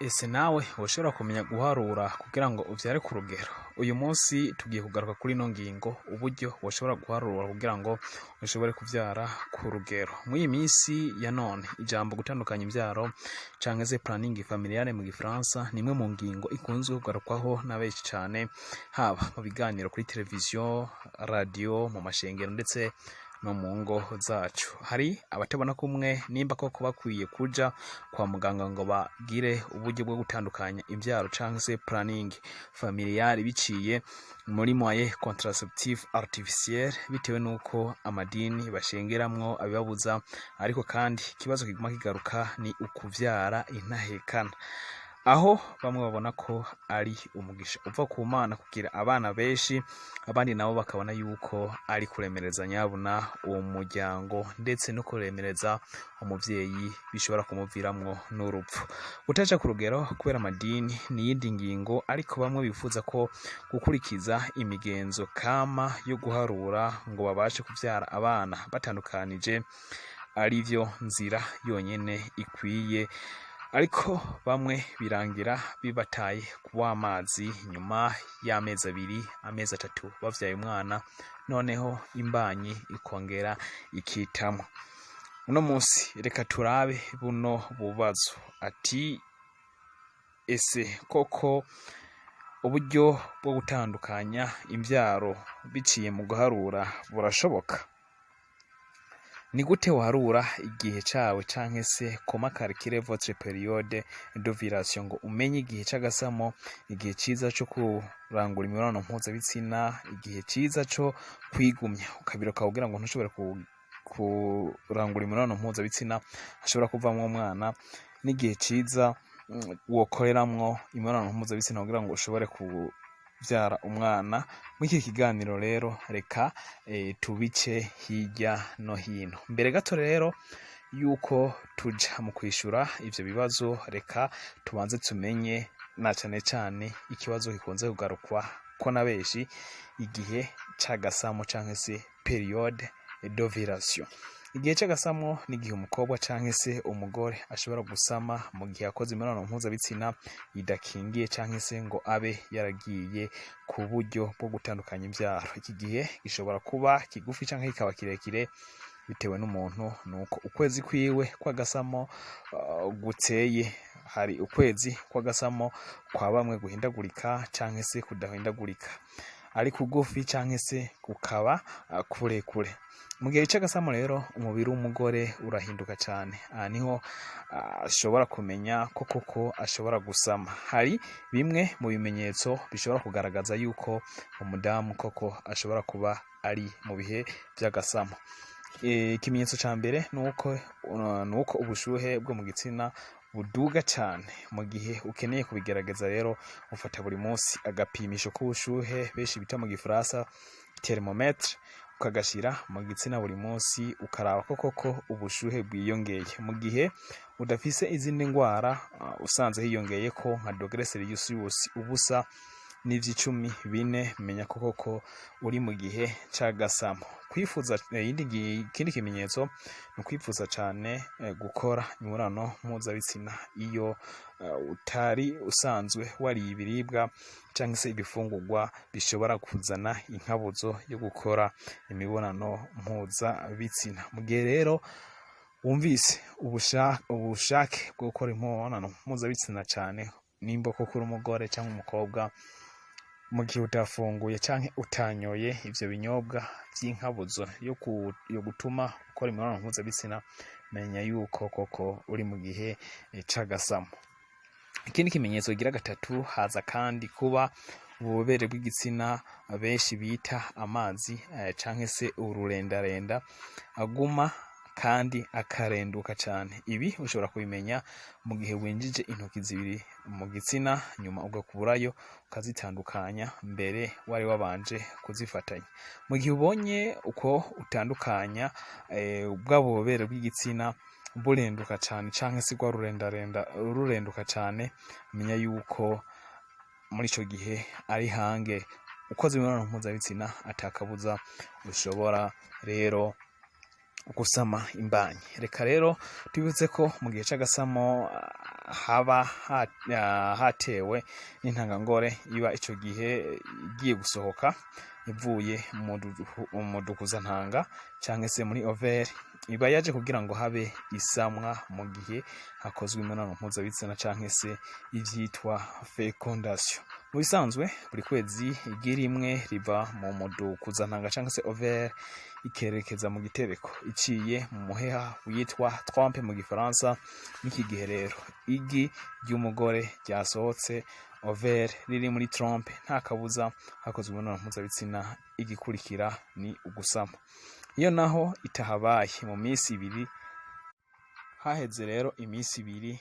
Ese nawe woshobora kumenya guharura kugira ngo uvyare ku rugero? Uyu munsi tugiye kugaruka kuri ino ngingo, uburyo woshobora guharura kugira ngo ushobore kuvyara ku rugero. Mw'iyi minsi ya none, ijambo gutandukanya imvyaro canke se planning familiale mu gifaransa ni imwe mu ngingo ikunzwe kugarukwaho na benshi cane, haba mu biganiro kuri televiziyo, radio, mu mashengero ndetse no mu ngo zacu. Hari abatabona kumwe nimba koko bakwiye kuja kwa muganga ngo bagire uburyo bwo gutandukanya imvyaro canke se planning familiale biciye muri moyen contraceptif artificiel, bitewe nuko amadini bashengeramwo abibabuza, ariko kandi ikibazo kiguma kigaruka ni ukuvyara intahekana, aho bamwe babona ko ari umugisha uva ku Mana kugira abana benshi, abandi nabo bakabona yuko ari kuremereza nyabuna uwo muryango ndetse no kuremereza umuvyeyi bishobora kumuviramwo n'urupfu. Utaja ku rugero kubera amadini ni yindi ngingo, ariko bamwe bifuza ko gukurikiza imigenzo kama yo guharura ngo babashe kuvyara abana batandukanije arivyo nzira yonyene ikwiye, ariko bamwe birangira bibataye kuwa amazi nyuma y'amezi abiri, amezi atatu bavyaye umwana, noneho imbanyi ikongera ikitamwo. Uno musi reka turabe buno bubazo, ati ese koko uburyo bwo gutandukanya imvyaro biciye mu guharura burashoboka? Ni gute waharura igihe cawe canke se comment calculer votre période d'ovulation ngo umenye igihe c'agasamo, igihe ciza co kurangura imibonano mpuzabitsina, igihe ciza co kwigumya ukabiroka kugira ngo ntushobore kurangura imibonano mpuzabitsina hashobora kuvamwo umwana, n'igihe ciza wokoreramwo imibonano mpuzabitsina kugira ngo ushobore kuvyara umwana. Muri iki kiganiro rero reka tubice hirya no hino. Mbere gato rero yuko tuja mu kwishura ivyo bibazo, reka tubanze tumenye na cane cane ikibazo gikunze kugarukwa ko na benshi, igihe c'agasamo canke se periode d'ovulation. Igihe c'agasamo ni igihe umukobwa canke se umugore ashobora gusama mu gihe akoze imibonano mpuzabitsina idakingiye canke se ngo abe yaragiye ku buryo bwo gutandukanya imvyaro. Iki gihe gishobora kuba kigufi canke kikaba kirekire bitewe n'umuntu, nuko ukwezi kwiwe kw'agasamo guteye. Hari ukwezi kw'agasamo kwa bamwe guhindagurika canke se kudahindagurika, ari kugufi canke se kukaba kurekure. Mu gihe c'agasamo rero umubiri w'umugore urahinduka cane, niho ashobora kumenya ko koko ashobora gusama. Hari bimwe mu bimenyetso bishobora kugaragaza yuko umudamu koko ashobora kuba ari mu bihe vy'agasamo. Ikimenyetso ca mbere nuko ubushuhe bwo mu gitsina buduga cane. Mu gihe ukeneye kubigerageza rero ufata buri munsi agapimisho k'ubushuhe benshi bita mu gifaransa thermomètre, ukagashira mu gitsina buri munsi ukaraba ko koko ubushuhe bwiyongeye. Mu gihe udafise izindi ngwara usanze hiyongeye ko nka dogere Celsius ubusa n'14, menya ko koko uri mu gihe c'agasamo. Kwifuza ikindi kimenyetso ni kwifuza cane gukora imibonano mpuzabitsina iyo utari usanzwe wariye ibiribwa canke se ibifungurwa bishobora kuzana inkabuzo yo gukora imibonano mpuzabitsina. Mu gihe rero wumvise ubushake bwo gukora imibonano mpuzabitsina cane, nimba koko uri umugore canke umukobwa, mu gihe utafunguye canke utanyoye ivyo binyobwa vy'inkabuzo yo gutuma ukora imibonano mpuzabitsina, menya yuko koko uri mu gihe c'agasamo. Ikindi kimenyetso kigira gatatu, haza kandi kuba ububobere bw'igitsina benshi bita amazi canke se ururendarenda aguma kandi akarenduka cane. Ibi ushobora kubimenya mu gihe winjije intoki zibiri mu gitsina, nyuma ugakurayo ukazitandukanya mbere wari wabanje kuzifatanya. Mu gihe ubonye uko utandukanya bwa bubobere bw'igitsina burenduka cane canke se rwa rurenduka cane, menya yuko muri ico gihe ari hange ukoze imibonano mpuzabitsina atakabuza ushobora rero gusama imbanyi. Reka rero tubibutse ko mu gihe c'agasamo haba hatewe n'intangangore iba ico gihe igiye gusohoka ivuye mu dukuzantanga canke se muri ovaire, iba yaje kugira ngo habe isamwa mu gihe hakozwe imibonano mpuzabitsina canke se ivyitwa fecondation. Mu bisanzwe buri kwezi igi rimwe riva mu dukuzantanga canke se ovaire ikerekeza mu gitereko iciye mu muheha witwa trompe mu gifaransa. N'iki gihe rero igi ry'umugore ryasohotse ovaire riri muri trompe, nta kabuza hakozwe imibonano mpuzabitsina, igikurikira ni ugusama. Iyo naho itahabaye mu minsi ibiri, haheze rero iminsi ibiri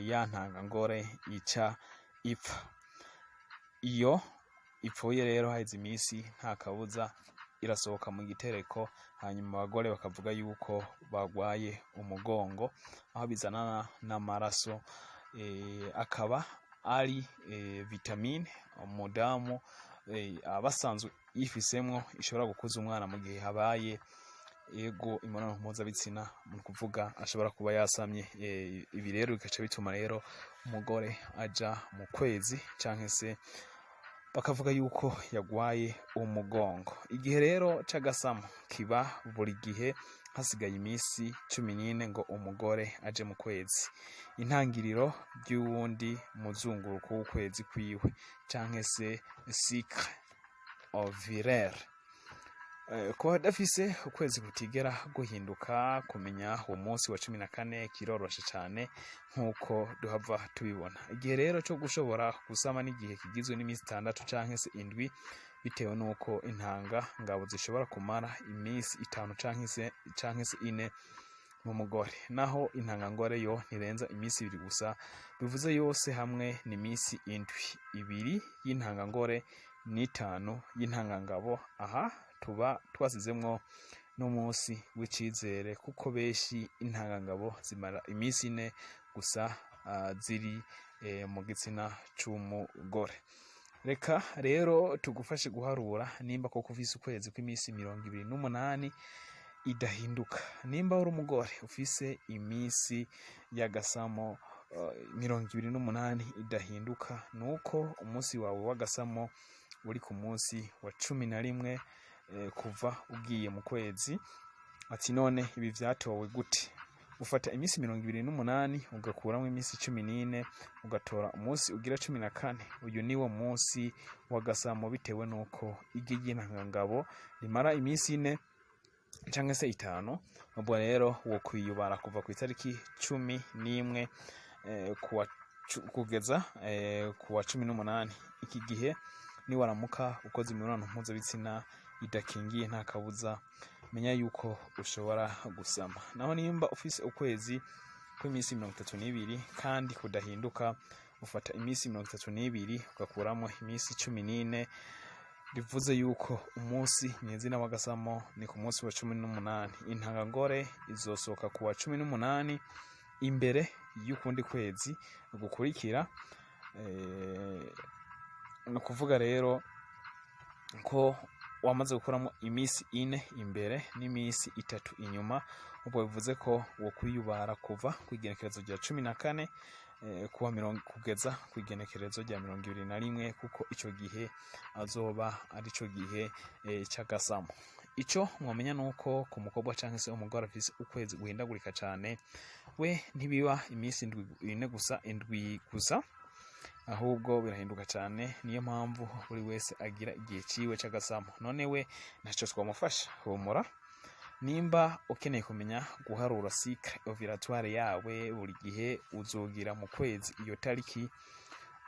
ya ntangangore ica ipfa. Iyo ipfuye rero haheze iminsi, nta kabuza irasohoka mu gitereko, hanyuma abagore bakavuga yuko bagwaye umugongo, aho bizanana n'amaraso, akaba ari vitamine umudamu abasanzwe yifisemwo ishobora gukuza umwana mu gihe habaye ego imibonano mpuzabitsina, mu kuvuga ashobora kuba yasamye. Ibi rero bigaca bituma rero umugore aja mu kwezi canke se bakavuga yuko yagwaye umugongo. Igihe rero c'agasamo kiba buri gihe hasigaye iminsi 14 ngo umugore aje mu kwezi, intangiriro ry'uwundi muzunguruko w'ukwezi kwiwe canke se cycle ovulaire. Ku badafise ukwezi kutigera guhinduka, kumenya uwo munsi wa 14 kiroroshe cane nk'uko duhava tubibona. Igihe rero co gushobora gusama n'igihe kigizwe n'iminsi 6 canke se 7, bitewe n'uko intanga ngabo zishobora kumara iminsi 5 canke se 4 mu mugore, naho intangangore yo ntirenza iminsi 2 gusa, bivuze yose hamwe ni iminsi 7, 2 y'intangangore n'5 y'intangangabo. Aha tuba twasizemwo n'umunsi w'icizere, kuko benshi intangangabo zimara iminsi 4 gusa ziri mu gitsina c'umugore. Reka rero tugufashe guharura nimba koko ufise ukwezi kw'iminsi 28 idahinduka. Nimba uri umugore ufise iminsi y'agasamo 28 idahinduka, nuko umunsi wawe w'agasamo uri ku munsi wa 11 kuva ugiye mu kwezi. Ati none ibi vyatowe gute? Ufata iminsi 28 ugakuramwo iminsi 14 ugatora umunsi ugira 14. Uyu niwo munsi w'agasamo, bitewe nuko igi ry'intangangabo rimara iminsi 4 canke se 5. Ubwo rero wo kwiyubara kuva ku itariki 11 kugeza ku wa 18. Iki gihe ni waramuka ukoze imibonano mpuzabitsina idakingiye, nta kabuza menya yuko ushobora gusama. Naho nimba ufise ukwezi kw'iminsi 32 kandi kudahinduka, ufata iminsi 32 ugakuramo iminsi 14, bivuze yuko umunsi nyezina w'agasamo ni ku munsi wa 18. Intangangore izosohoka ku wa 18 imbere y'ukundi kwezi gukurikira. No kuvuga rero ko wamaze gukuramo iminsi 4 imbere n'iminsi 3 inyuma. Ubwo bivuze ko wo kwiyubara kuva kwigenekerezo rya 14 kuwa 20 kugeza kwigenekerezo rya 21, kuko ico gihe azoba ari co gihe c'agasamo. Ico mwamenya nuko ku mukobwa canke se umugore afise ukwezi guhindagurika cane, we ntibiba iminsi 4 gusa 7 gusa, ahubwo birahinduka cyane. Niyo mpamvu buri wese agira igihe ciwe c'agasamo. None we naco twamufasha humura. Nimba ukeneye kumenya guharura cycle ovulatoire yawe buri gihe uzogira mu kwezi, iyo tariki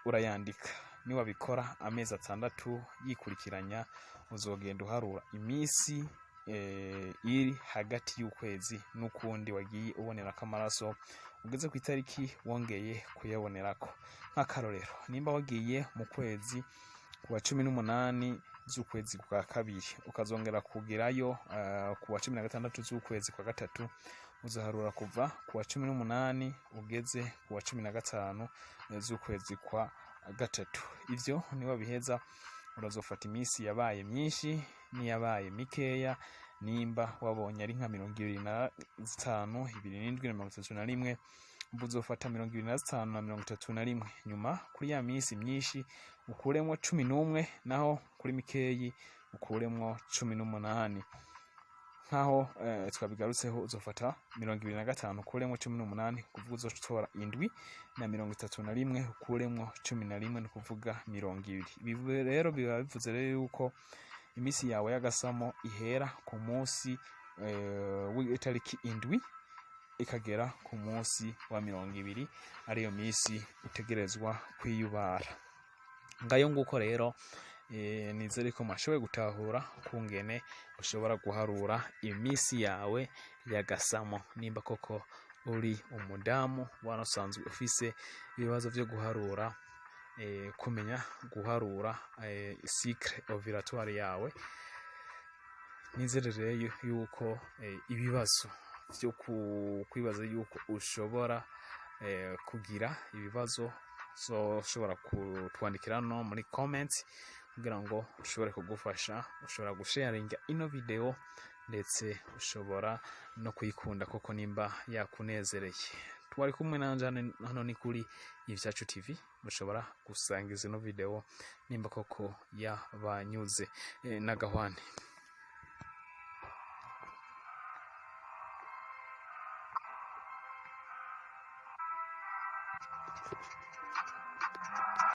urayandika. Niba bikora amezi 6 yikurikiranya, uzogenda uharura iminsi iri hagati y'ukwezi n'ukundi wagiye ubonerako amaraso, ugeze ku itariki wongeye kuyabonerako. Nk'akarorero, nimba wagiye mu kwezi ku wa 18 z'ukwezi kwa kabiri, ukazongera kugerayo ku wa 16 z'ukwezi kwa gatatu, uzaharura kuva ku wa 18 ugeze ku wa 15 z'ukwezi kwa gatatu. Ivyo niba biheza, urazofata iminsi yabaye myinshi niyabaye mikeya. Nimba wabonye ari nka 25, 27, 31, buzofata 25 na 31, nyuma kuri ya minsi myinshi ukuremwo 11, naho kuri mikeyi ukuremwo 18. nkaho twabigarutseho uzofata 25 ukuremwo 18, kuvuga uzotora indwi, na 31 ukuremwo 11, ni kuvuga 20. Ibi rero biba bivuze rero yuko imisi yawe y'agasamo ihera ku munsi w'itariki indwi ikagera ku munsi wa 20, ariyo misi utegerezwa kwiyubara. Ngayo nguko rero nizere ko mwashoboye gutahura kungene ushobora guharura imisi yawe y'agasamo, nimba koko uri umudamu wanasanzwe ufise ibibazo byo guharura, kumenya guharura cycle ovulatoire yawe. Nizere rero yuko ibibazo byo kwibaza yuko ushobora kugira ibibazo ushobora kutwandikira no muri comments kugira ngo ushobore kugufasha. Ushobora gusharinga ino video ndetse ushobora no kuyikunda koko nimba yakunezereye. Twari kumwe nanje hano ni kuri Ivyacu TV, mushobora gusangiza ino video nimba koko yabanyuze. Nagahwane.